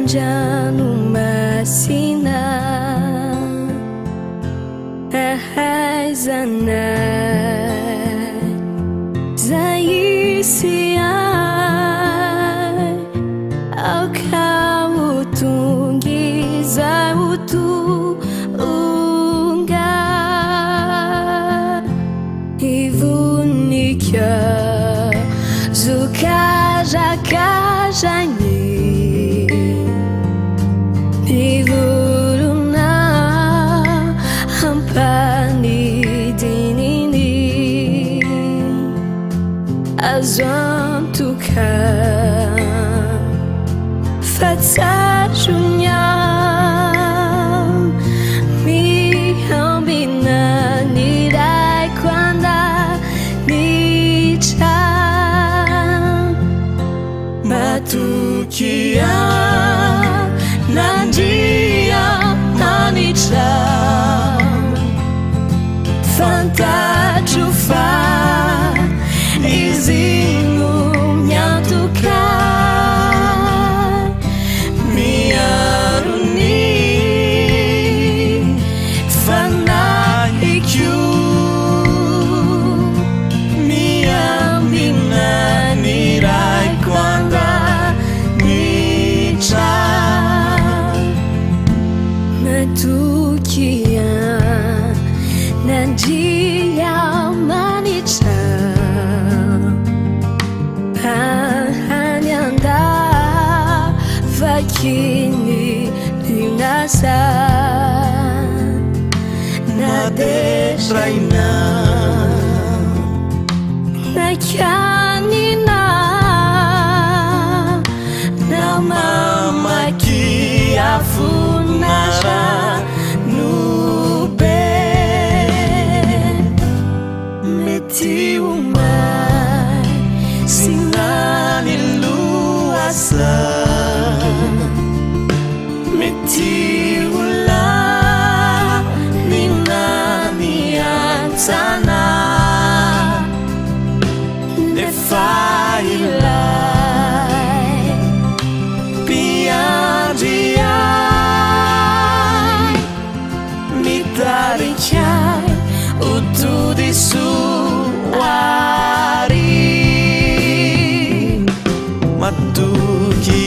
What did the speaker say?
Manjano masina ahaizanay zay isiay aukautungi zay utuunga ivunika zukajakajani Nivuruna hampani dinini azantuka fatsajunya mihambina nirai kwanda nicha matukia nandia manica fantajufa izingu nyatuka miaruni fanahikyu miambina nirai kwanda nicha Matukia nandia manica hanyanda vakini linasa nadeshraina nakanina namamaki afunara nube metiumai sinani luasa metiula minani antana nefailai piangiai mitarikai utudi suari matuki